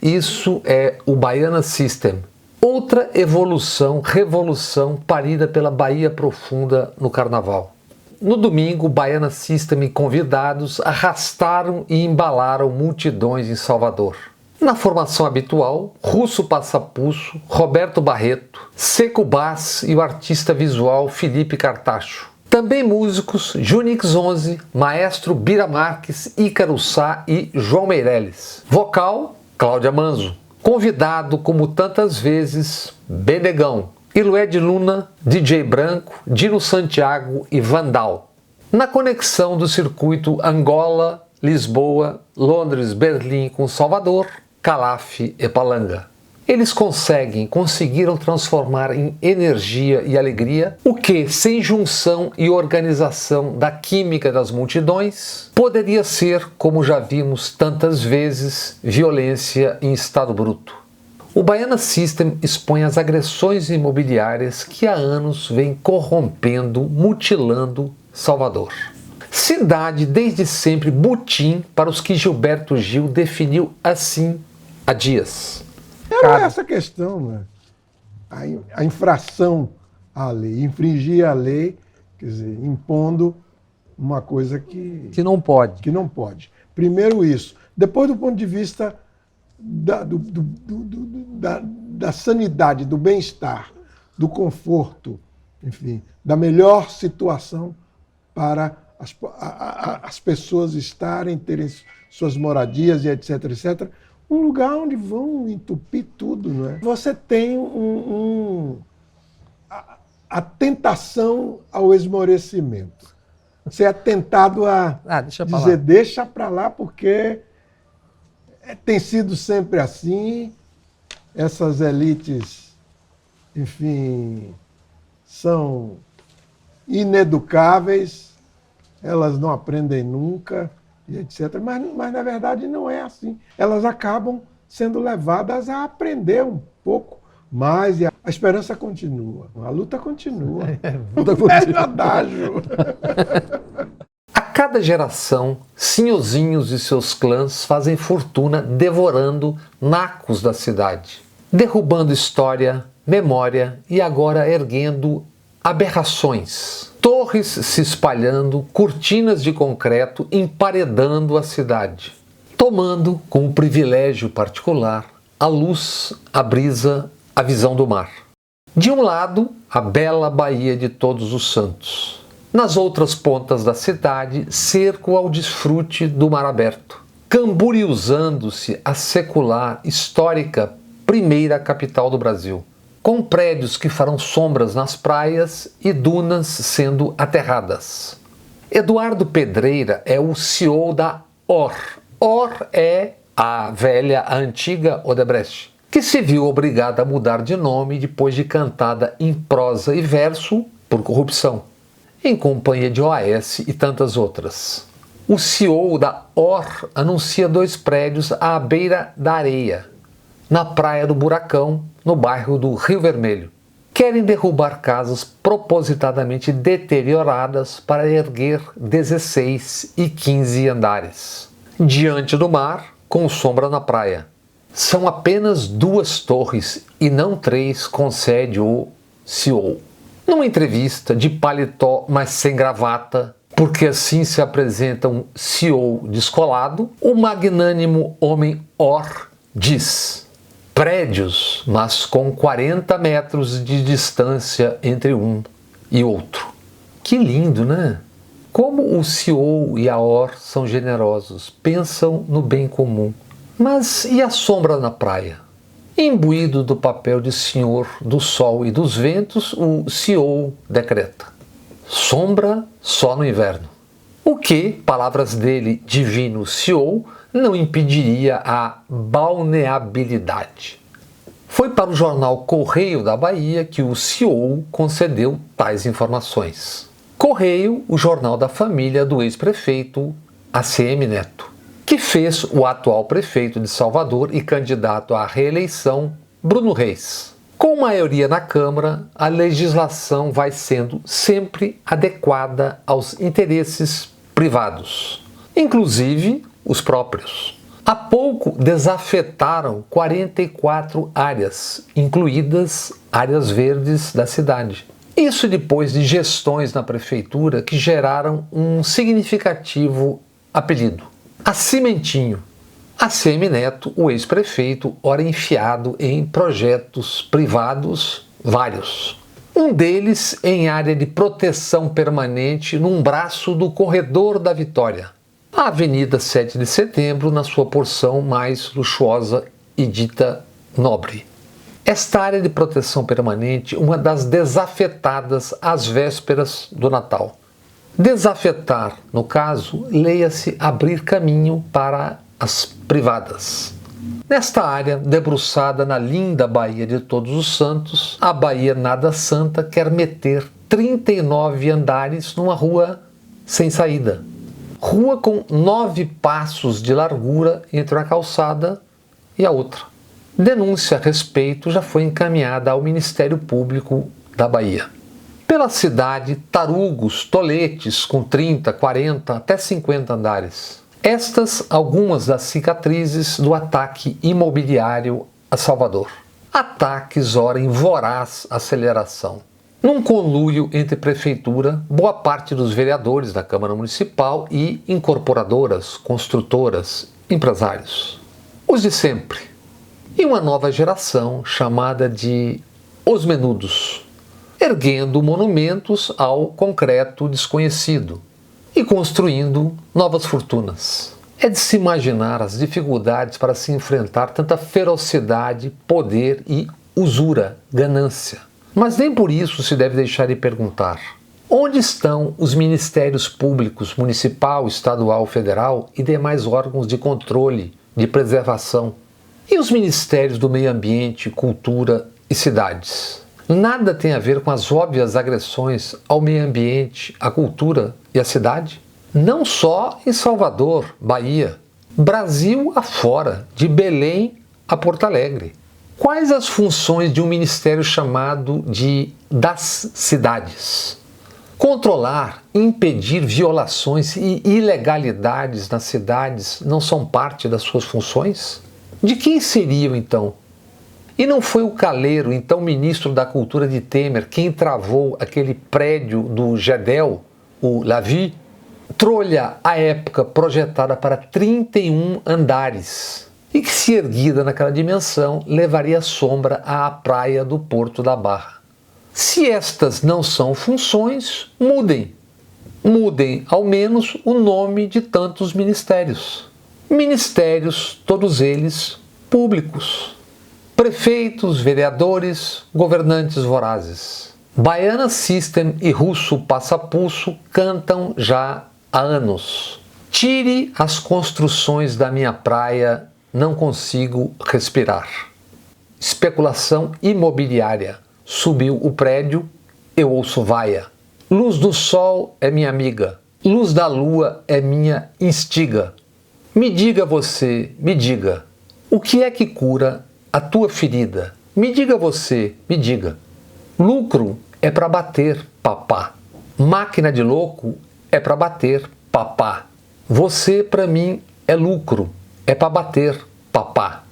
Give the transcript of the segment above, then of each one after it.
Isso é o Baiana System, outra revolução parida pela Bahia Profunda no Carnaval. No domingo, Baiana System e convidados arrastaram e embalaram multidões em Salvador. Na formação habitual, Russo Passapusso, Roberto Barreto, Seco Bass e o artista visual Felipe Cartacho. Também músicos Junix 11, Maestro Bira Marques, Ícaro Sá e João Meirelles. Vocal, Cláudia Manzo. Convidado, como tantas vezes, Benegão. Ilued Luna, DJ Branco, Dino Santiago e Vandal. Na conexão do circuito Angola, Lisboa, Londres, Berlim com Salvador, Calaf e Palanga. Eles conseguiram transformar em energia e alegria o que, sem junção e organização da química das multidões, poderia ser, como já vimos tantas vezes, violência em estado bruto. O Baiana System expõe as agressões imobiliárias que há anos vêm corrompendo, mutilando Salvador. Cidade desde sempre butim para os que Gilberto Gil definiu assim há dias. Era essa questão, né? A infração à lei, infringir a lei, quer dizer, impondo uma coisa que não pode. Que não pode. Primeiro isso. Depois, do ponto de vista da sanidade, do bem-estar, do conforto, enfim, da melhor situação para as pessoas estarem, terem suas moradias e etc, etc. Um lugar onde vão entupir tudo, não é? Você tem a tentação ao esmorecimento. Você é tentado a dizer, deixa para lá, porque tem sido sempre assim. Essas elites, enfim, são ineducáveis, elas não aprendem nunca, e etc. Mas, na verdade, não é assim. Elas acabam sendo levadas a aprender um pouco mais, e a esperança continua, a luta continua. É adágio. A cada geração, Sinhozinhos e seus clãs fazem fortuna devorando nacos da cidade, derrubando história, memória e agora erguendo aberrações. Torres se espalhando, cortinas de concreto emparedando a cidade, tomando como privilégio particular a luz, a brisa, a visão do mar. De um lado, a bela Baía de Todos os Santos. Nas outras pontas da cidade, cerco ao desfrute do mar aberto, camburiuzando-se a secular, histórica, primeira capital do Brasil, com prédios que farão sombras nas praias e dunas sendo aterradas. Eduardo Pedreira é o CEO da OR. OR é a antiga Odebrecht, que se viu obrigada a mudar de nome depois de cantada em prosa e verso por corrupção, em companhia de OAS e tantas outras. O CEO da OR anuncia 2 prédios à beira da areia, na Praia do Buracão, no bairro do Rio Vermelho. Querem derrubar casas propositadamente deterioradas para erguer 16 e 15 andares, diante do mar, com sombra na praia. São apenas 2 torres e não 3, concede o CEO. Numa entrevista de paletó, mas sem gravata, porque assim se apresenta um CEO descolado, o magnânimo homem OR diz: prédios, mas com 40 metros de distância entre um e outro. Que lindo, né? Como o CEO e a OR são generosos, pensam no bem comum. Mas e a sombra na praia? Imbuído do papel de senhor do sol e dos ventos, o CEO decreta: sombra só no inverno. O que, palavras dele, divino CEO, não impediria a balneabilidade. Foi para o jornal Correio da Bahia que o CEO concedeu tais informações. Correio, o jornal da família do ex-prefeito ACM Neto, que fez o atual prefeito de Salvador e candidato à reeleição, Bruno Reis. Com maioria na Câmara, a legislação vai sendo sempre adequada aos interesses privados, inclusive os próprios. Há pouco desafetaram 44 áreas, incluídas áreas verdes da cidade. Isso depois de gestões na prefeitura que geraram um significativo apelido: a Cimentinho. ACM Neto, o ex-prefeito, ora enfiado em projetos privados vários. Um deles em área de proteção permanente num braço do Corredor da Vitória, a Avenida 7 de Setembro, na sua porção mais luxuosa e dita nobre. Esta área de proteção permanente, uma das desafetadas às vésperas do Natal. Desafetar, no caso, leia-se abrir caminho para as privadas. Nesta área, debruçada na linda Baía de Todos os Santos, a Baía Nada Santa quer meter 39 andares numa rua sem saída. Rua com 9 passos de largura entre uma calçada e a outra. Denúncia a respeito já foi encaminhada ao Ministério Público da Bahia. Pela cidade, tarugos, toletes com 30, 40, até 50 andares. Estas algumas das cicatrizes do ataque imobiliário a Salvador. Ataques ora em voraz aceleração. Num conluio entre prefeitura, boa parte dos vereadores da Câmara Municipal e incorporadoras, construtoras, empresários. Os de sempre. E uma nova geração chamada de Os Menudos, erguendo monumentos ao concreto desconhecido e construindo novas fortunas. É de se imaginar as dificuldades para se enfrentar tanta ferocidade, poder e usura, ganância. Mas nem por isso se deve deixar de perguntar: onde estão os ministérios públicos municipal, estadual, federal e demais órgãos de controle, de preservação? E os ministérios do meio ambiente, cultura e cidades? Nada tem a ver com as óbvias agressões ao meio ambiente, à cultura e à cidade? Não só em Salvador, Bahia, Brasil afora, de Belém a Porto Alegre. Quais as funções de um ministério chamado de das cidades? Controlar, impedir violações e ilegalidades nas cidades não são parte das suas funções? De quem seriam então? E não foi o Calheiro, então ministro da Cultura de Temer, quem travou aquele prédio do Gedel, o Lavi? Trolha, à época, projetada para 31 andares, e que, se erguida naquela dimensão, levaria sombra à praia do Porto da Barra. Se estas não são funções, mudem. Mudem, ao menos, o nome de tantos ministérios. Ministérios, todos eles, públicos. Prefeitos, vereadores, governantes vorazes. Baiana System e Russo Passapulso cantam já há anos. Tire as construções da minha praia, não consigo respirar. Especulação imobiliária. Subiu o prédio, eu ouço vaia. Luz do sol é minha amiga. Luz da lua é minha instiga. Me diga você, me diga, o que é que cura a tua ferida? Me diga você, me diga. Lucro é para bater, papá. Máquina de louco é para bater, papá. Você, para mim, é lucro, é para bater, papá.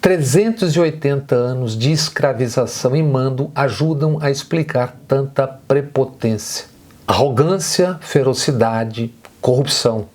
380 anos de escravização e mando ajudam a explicar tanta prepotência. Arrogância, ferocidade, corrupção.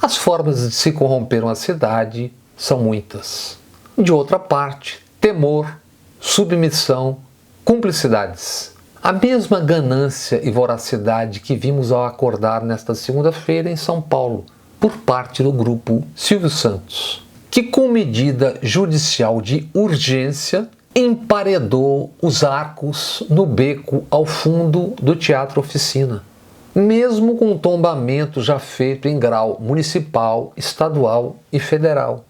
As formas de se corromper uma cidade são muitas. De outra parte, temor, submissão, cumplicidades. A mesma ganância e voracidade que vimos ao acordar nesta segunda-feira em São Paulo, por parte do grupo Silvio Santos, que, com medida judicial de urgência, emparedou os arcos no beco ao fundo do Teatro Oficina, mesmo com um tombamento já feito em grau municipal, estadual e federal.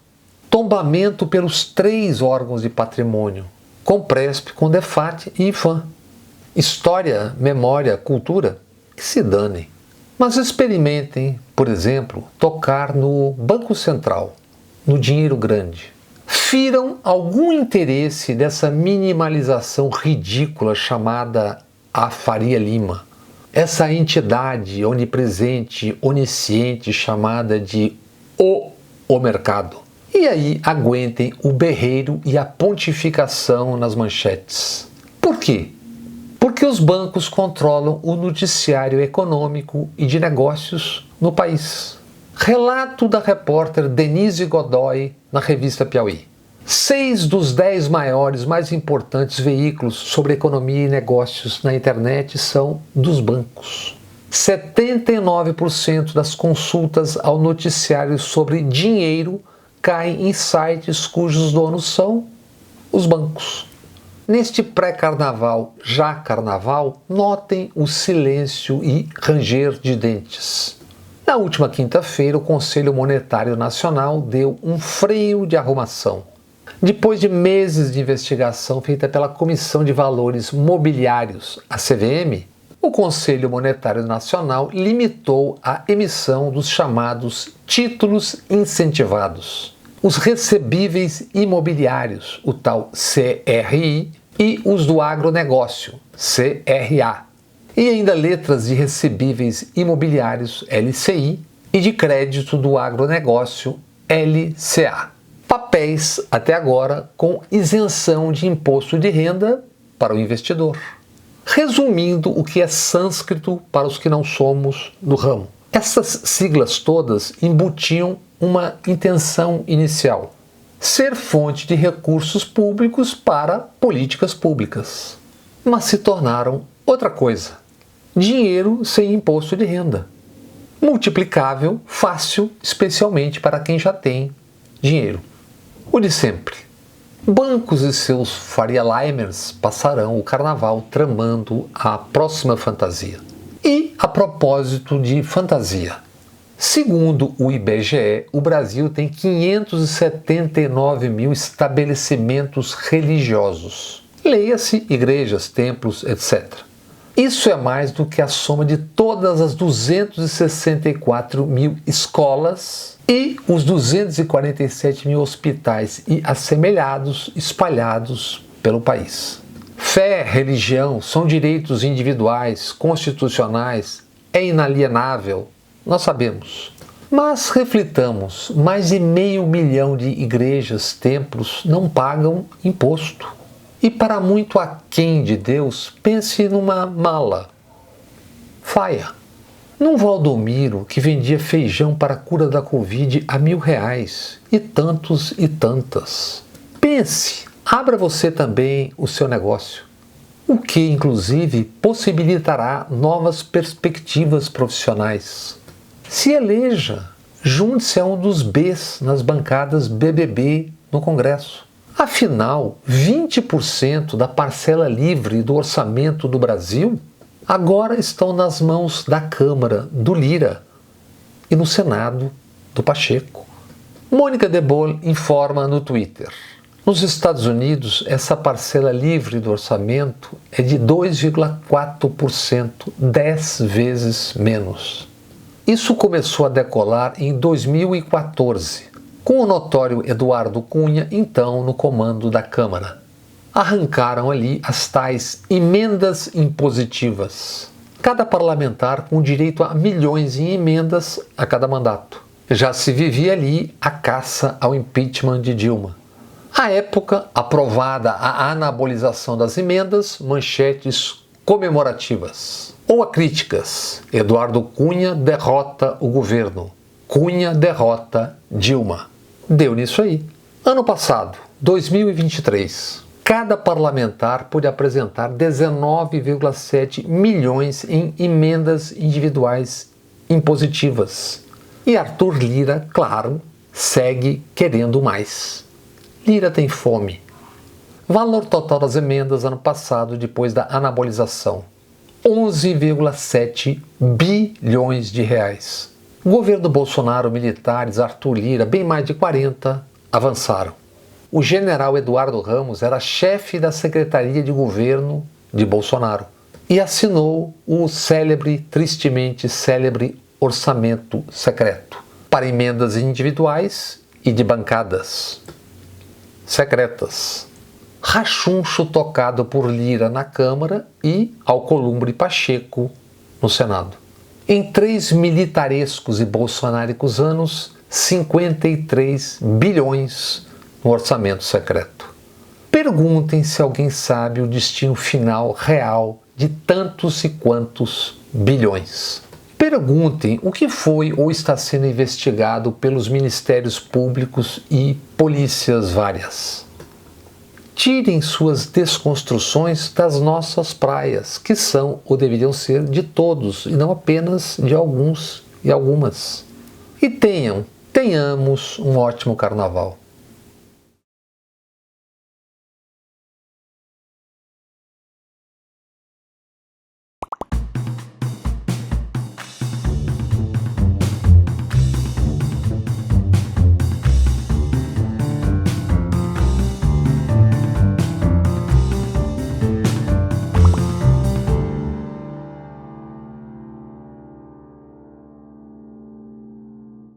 Tombamento pelos 3 órgãos de patrimônio, Compresp, Condefat e IFAM. História, memória, cultura, que se danem. Mas experimentem, por exemplo, tocar no Banco Central, no dinheiro grande. Firam algum interesse dessa minimalização ridícula chamada a Faria Lima. Essa entidade onipresente, onisciente, chamada de o mercado. E aí aguentem o berreiro e a pontificação nas manchetes. Por quê? Porque os bancos controlam o noticiário econômico e de negócios no país. Relato da repórter Denise Godoy na revista Piauí. 6 dos 10 maiores, mais importantes veículos sobre economia e negócios na internet são dos bancos. 79% das consultas ao noticiário sobre dinheiro caem em sites cujos donos são os bancos. Neste pré-carnaval, já carnaval, notem o silêncio e ranger de dentes. Na última quinta-feira, o Conselho Monetário Nacional deu um freio de arrumação. Depois de meses de investigação feita pela Comissão de Valores Mobiliários, a CVM, o Conselho Monetário Nacional limitou a emissão dos chamados títulos incentivados, os recebíveis imobiliários, o tal CRI, e os do agronegócio, CRA, e ainda letras de recebíveis imobiliários, LCI, e de crédito do agronegócio, LCA. Papéis, até agora, com isenção de imposto de renda para o investidor. Resumindo o que é sânscrito para os que não somos do ramo. Essas siglas todas embutiam uma intenção inicial: ser fonte de recursos públicos para políticas públicas. Mas se tornaram outra coisa: dinheiro sem imposto de renda. Multiplicável, fácil, especialmente para quem já tem dinheiro. O de sempre. Bancos e seus Faria Limers passarão o carnaval tramando a próxima fantasia. E, a propósito de fantasia, segundo o IBGE, o Brasil tem 579 mil estabelecimentos religiosos. Leia-se igrejas, templos, etc. Isso é mais do que a soma de todas as 264 mil escolas e os 247 mil hospitais e assemelhados espalhados pelo país. Fé, religião são direitos individuais, constitucionais, é inalienável, nós sabemos. Mas reflitamos, mais de 500 mil de igrejas, templos não pagam imposto. E para muito aquém de Deus, pense numa mala. Faia. Num Valdomiro que vendia feijão para a cura da Covid a R$1.000 e tantos e tantas. Pense, abra você também o seu negócio, o que inclusive possibilitará novas perspectivas profissionais. Se eleja, junte-se a um dos Bs nas bancadas BBB no Congresso. Afinal, 20% da parcela livre do orçamento do Brasil agora estão nas mãos da Câmara, do Lira, e no Senado, do Pacheco. Mônica de Boll informa no Twitter: nos Estados Unidos, essa parcela livre do orçamento é de 2,4%, 10 vezes menos. Isso começou a decolar em 2014, com o notório Eduardo Cunha, então no comando da Câmara. Arrancaram ali as tais emendas impositivas. Cada parlamentar com direito a milhões em emendas a cada mandato. Já se vivia ali a caça ao impeachment de Dilma. À época, aprovada a anabolização das emendas, manchetes comemorativas. Ou a críticas: Eduardo Cunha derrota o governo. Cunha derrota Dilma. Deu nisso aí. Ano passado, 2023, cada parlamentar pôde apresentar 19,7 milhões em emendas individuais impositivas. E Arthur Lira, claro, segue querendo mais. Lira tem fome. Valor total das emendas ano passado, depois da anabolização: 11,7 bilhões de reais. Governo Bolsonaro, militares, Arthur Lira, bem mais de 40, avançaram. O general Eduardo Ramos era chefe da Secretaria de Governo de Bolsonaro e assinou o célebre, tristemente célebre, orçamento secreto para emendas individuais e de bancadas secretas. Rachuncho tocado por Lira na Câmara e Alcolumbre Pacheco no Senado. Em 3 militarescos e bolsonáricos anos, 53 bilhões no orçamento secreto. Perguntem se alguém sabe o destino final real de tantos e quantos bilhões. Perguntem o que foi ou está sendo investigado pelos ministérios públicos e polícias várias. Tirem suas desconstruções das nossas praias, que são ou deveriam ser de todos e não apenas de alguns e algumas. E tenhamos um ótimo carnaval.